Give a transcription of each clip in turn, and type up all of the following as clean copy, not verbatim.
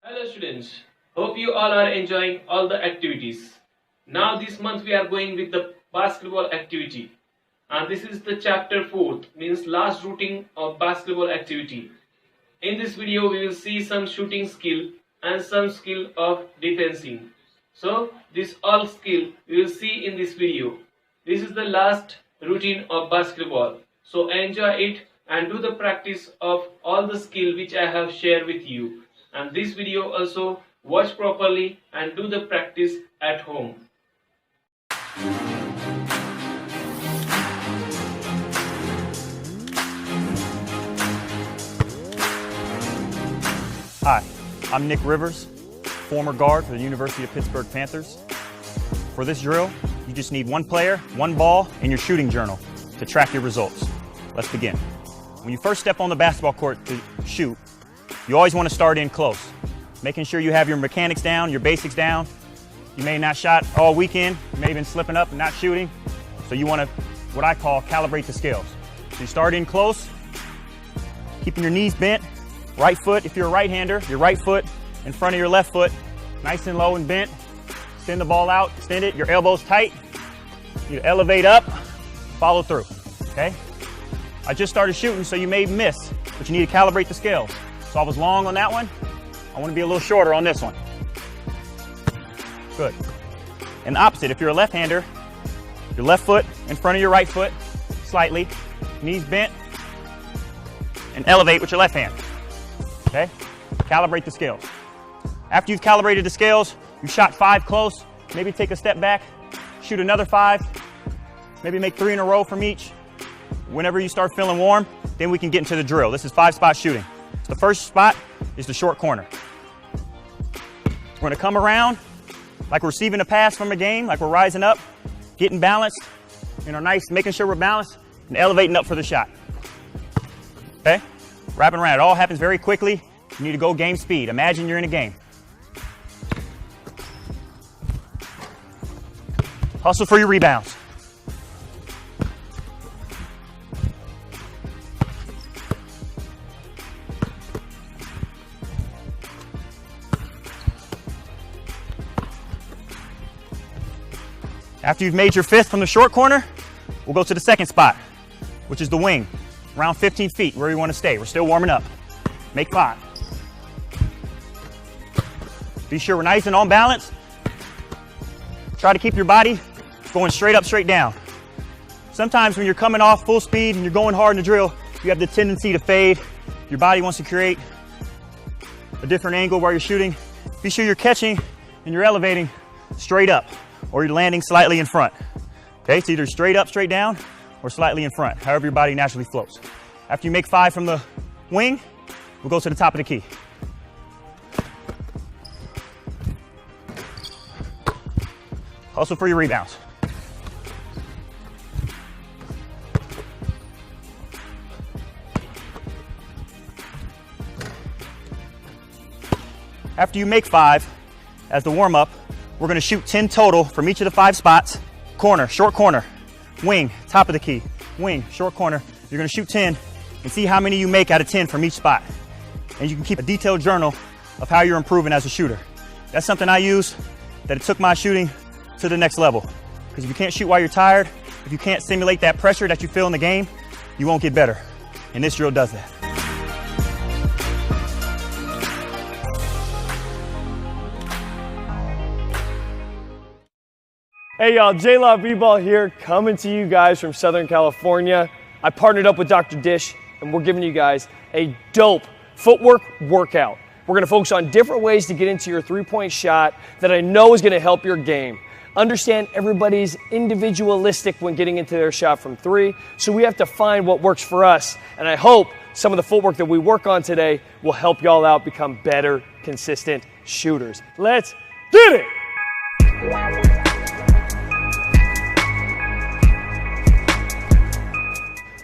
Hello students, hope you all are enjoying all the activities. Now this month we are going with the basketball activity, and this is the chapter 4th, means last routine of basketball activity. In this video we will see some shooting skill and some skill of defending. So this all skill we will see in this video. This is the last routine of basketball. So enjoy it and do the practice of all the skill which I have shared with you. And this video also watch properly and do the practice at home. Hi, I'm Nick Rivers, former guard for the University of Pittsburgh Panthers. For this drill, you just need one player, one ball, and your shooting journal to track your results. Let's begin. When you first step on the basketball court to shoot, you always want to start in close, making sure you have your mechanics down, your basics down. You may not shot all weekend, you may have been slipping up and not shooting, so you want to, what I call, calibrate the scales. So you start in close, keeping your knees bent, right foot, if you're a right-hander, your right foot in front of your left foot, nice and low and bent. Extend the ball out, extend it, your elbows tight. You elevate up, follow through, okay? I just started shooting, so you may miss, but you need to calibrate the scales. So I was long on that one. I want to be a little shorter on this one. Good. And the opposite, if you're a left-hander, your left foot in front of your right foot, slightly, knees bent, and elevate with your left hand. Okay? Calibrate the scales. After you've calibrated the scales, you shot 5 close, maybe take a step back, shoot another 5, maybe make 3 in a row from each. Whenever you start feeling warm, then we can get into the drill. This is 5-spot shooting. The first spot is the short corner. We're going to come around like we're receiving a pass from a game, like we're rising up, getting balanced, making sure we're balanced, and elevating up for the shot. Okay? Wrapping around. It all happens very quickly. You need to go game speed. Imagine you're in a game. Hustle for your rebounds. After you've made your 5th from the short corner, we'll go to the second spot, which is the wing, around 15 feet, where you want to stay. We're still warming up. Make 5. Be sure we're nice and on balance. Try to keep your body going straight up, straight down. Sometimes when you're coming off full speed and you're going hard in the drill, you have the tendency to fade. Your body wants to create a different angle while you're shooting. Be sure you're catching and you're elevating straight up, or you're landing slightly in front. Okay, it's either straight up, straight down, or slightly in front, however your body naturally floats. After you make 5 from the wing, we'll go to the top of the key. Hustle for your rebounds. After you make 5, as the warm-up, we're going to shoot 10 total from each of the 5 spots. Corner, short corner, wing, top of the key, wing, short corner. You're going to shoot 10 and see how many you make out of 10 from each spot. And you can keep a detailed journal of how you're improving as a shooter. That's something I use that it took my shooting to the next level. Because if you can't shoot while you're tired, if you can't simulate that pressure that you feel in the game, you won't get better. And this drill does that. Hey y'all, J-Law B-Ball here, coming to you guys from Southern California. I partnered up with Dr. Dish, and we're giving you guys a dope footwork workout. We're gonna focus on different ways to get into your three-point shot that I know is gonna help your game. Understand everybody's individualistic when getting into their shot from 3, so we have to find what works for us. And I hope some of the footwork that we work on today will help y'all out become better, consistent shooters. Let's get it!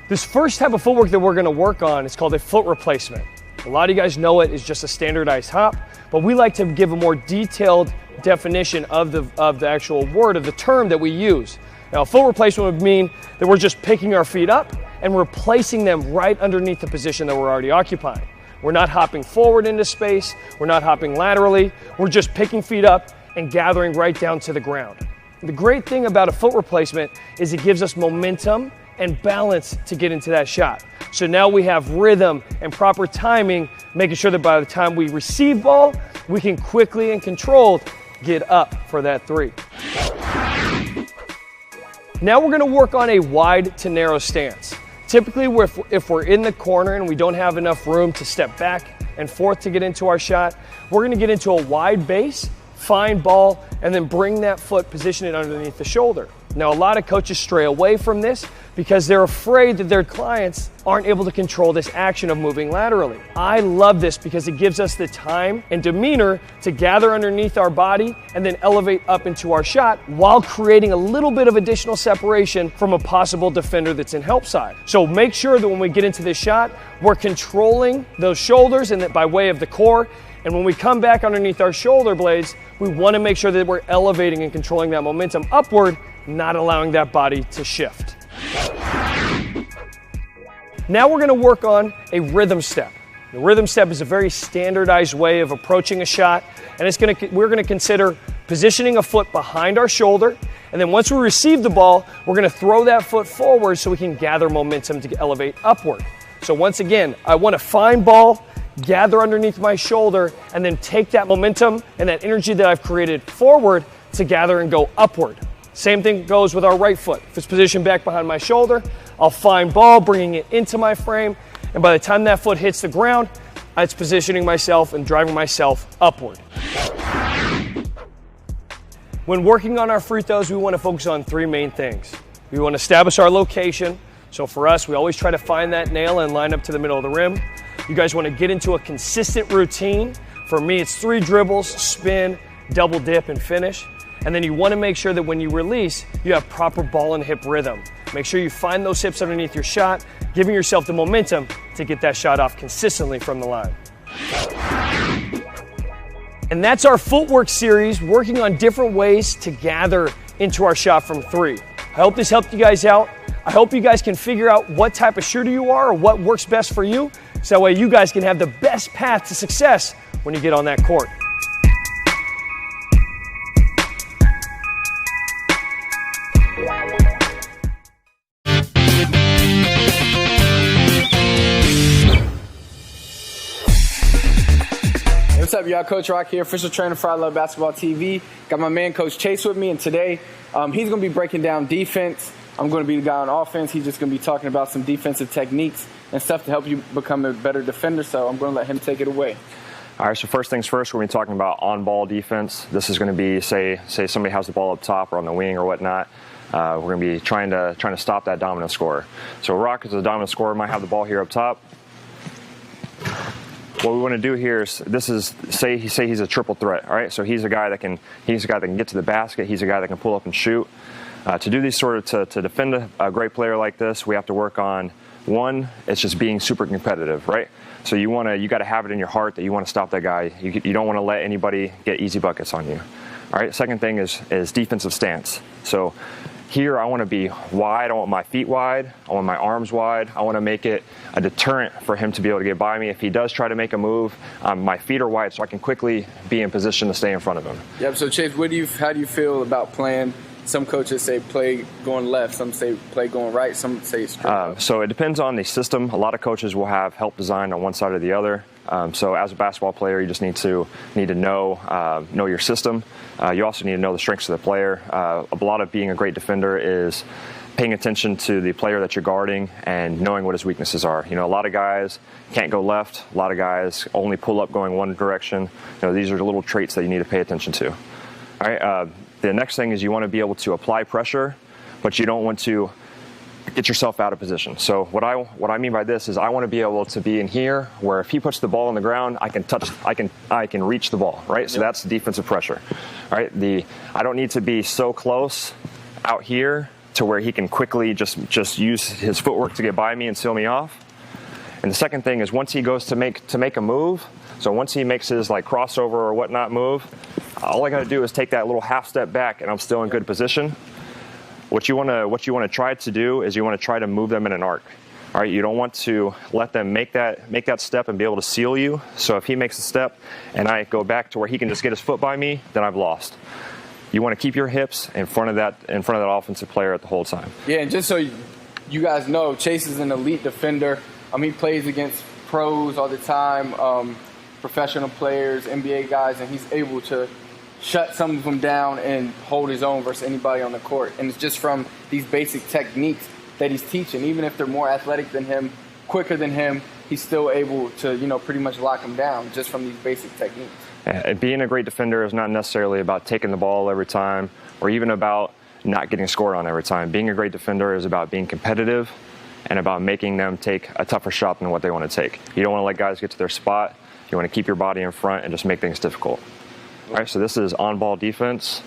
This first type of footwork that we're going to work on is called a foot replacement. A lot of you guys know it is just a standardized hop, but we like to give a more detailed definition of the actual word, of the term that we use. Now, a foot replacement would mean that we're just picking our feet up and replacing them right underneath the position that we're already occupying. We're not hopping forward into space. We're not hopping laterally. We're just picking feet up and gathering right down to the ground. The great thing about a foot replacement is it gives us momentum and balance to get into that shot. So now we have rhythm and proper timing, making sure that by the time we receive ball, we can quickly and controlled get up for that three. Now we're gonna work on a wide to narrow stance. Typically, if we're in the corner and we don't have enough room to step back and forth to get into our shot, we're gonna get into a wide base, find ball, and then bring that foot, position it underneath the shoulder. Now, a lot of coaches stray away from this because they're afraid that their clients aren't able to control this action of moving laterally. I love this because it gives us the time and demeanor to gather underneath our body and then elevate up into our shot while creating a little bit of additional separation from a possible defender that's in help side. So make sure that when we get into this shot, we're controlling those shoulders and that by way of the core. And when we come back underneath our shoulder blades, we want to make sure that we're elevating and controlling that momentum upward, not allowing that body to shift. Now we're going to work on a rhythm step. The rhythm step is a very standardized way of approaching a shot, and we're going to consider positioning a foot behind our shoulder, and then once we receive the ball, we're going to throw that foot forward so we can gather momentum to elevate upward. So once again, I want to find ball, gather underneath my shoulder, and then take that momentum and that energy that I've created forward to gather and go upward. Same thing goes with our right foot. If it's positioned back behind my shoulder, I'll find ball, bringing it into my frame, and by the time that foot hits the ground, it's positioning myself and driving myself upward. When working on our free throws, we want to focus on three main things. We want to establish our location. So for us, we always try to find that nail and line up to the middle of the rim. You guys want to get into a consistent routine. For me, it's 3 dribbles, spin, double dip, and finish. And then you want to make sure that when you release, you have proper ball and hip rhythm. Make sure you find those hips underneath your shot, giving yourself the momentum to get that shot off consistently from the line. And that's our footwork series, working on different ways to gather into our shot from 3. I hope this helped you guys out. I hope you guys can figure out what type of shooter you are or what works best for you, so that way you guys can have the best path to success when you get on that court. What's up, y'all? Coach Rock here, official trainer for I Love Basketball TV. Got my man, Coach Chase, with me, and today he's going to be breaking down defense. I'm going to be the guy on offense. He's just going to be talking about some defensive techniques and stuff to help you become a better defender, so I'm going to let him take it away. All right, so first things first, we're going to be talking about on-ball defense. This is going to be, say somebody has the ball up top or on the wing or whatnot. We're going to be trying to stop that dominant scorer. So Rock is a dominant scorer, might have the ball here up top. What we want to do here is, say he's a triple threat. All right, so he's a guy that can get to the basket. He's a guy that can pull up and shoot. To do these to defend a great player like this, we have to work on, one, it's just being super competitive, right? So you got to have it in your heart that you want to stop that guy. You don't want to let anybody get easy buckets on you. All right. Second thing is defensive stance. So here I want to be wide. I want my feet wide. I want my arms wide. I want to make it a deterrent for him to be able to get by me. If he does try to make a move, my feet are wide so I can quickly be in position to stay in front of him. Yep. So Chase, how do you feel about playing? Some coaches say play going left, some say play going right, some say straight. So it depends on the system. A lot of coaches will have help design on one side or the other. So as a basketball player, you just need to know your system. You also need to know the strengths of the player. A lot of being a great defender is paying attention to the player that you're guarding and knowing what his weaknesses are. You know, a lot of guys can't go left. A lot of guys only pull up going one direction. You know, these are the little traits that you need to pay attention to. All right. The next thing is you want to be able to apply pressure, but you don't want to get yourself out of position. So what I mean by this is I want to be able to be in here where if he puts the ball on the ground, I can reach the ball, right? So that's defensive pressure. All right. I don't need to be so close out here to where he can quickly just use his footwork to get by me and seal me off. And the second thing is once he goes to make a move, so once he makes his like crossover or whatnot move, all I got to do is take that little half step back and I'm still in good position. What you want to try to do is you want to try to move them in an arc. All right, you don't want to let them make that step and be able to seal you. So if he makes a step and I go back to where he can just get his foot by me, then I've lost. You want to keep your hips in front of that offensive player at the whole time. Yeah, and just so you guys know, Chase is an elite defender. He plays against pros all the time, professional players, NBA guys, and he's able to shut some of them down and hold his own versus anybody on the court. And it's just from these basic techniques that he's teaching. Even if they're more athletic than him, quicker than him, he's still able to, pretty much lock them down just from these basic techniques. Being a great defender is not necessarily about taking the ball every time or even about not getting scored on every time. Being a great defender is about being competitive and about making them take a tougher shot than what they want to take. You don't want to let guys get to their spot. You want to keep your body in front and just make things difficult. All right, so this is on-ball defense.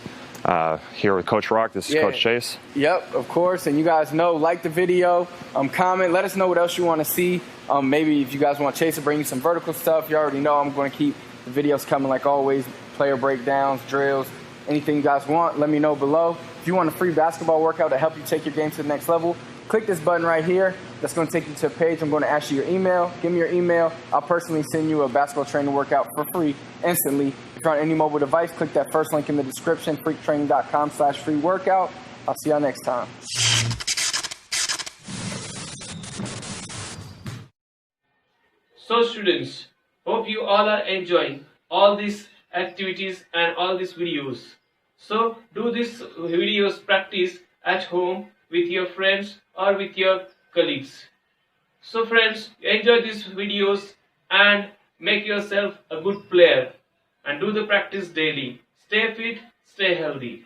Here with Coach Rock, this is Coach Chase. Yep, of course. And you guys know, like the video, comment, let us know what else you want to see. Maybe if you guys want Chase to bring you some vertical stuff, you already know I'm going to keep the videos coming like always, player breakdowns, drills, anything you guys want, let me know below. If you want a free basketball workout to help you take your game to the next level, click this button right here. That's going to take you to a page. I'm going to ask you your email. Give me your email. I'll personally send you a basketball training workout for free instantly. If you're on any mobile device, click that first link in the description, freaktraining.com/free workout. I'll see y'all next time. So students, hope you all are enjoying all these activities and all these videos. So do these videos practice at home with your friends or with your colleagues. So friends, enjoy these videos and make yourself a good player and do the practice daily. Stay fit, stay healthy.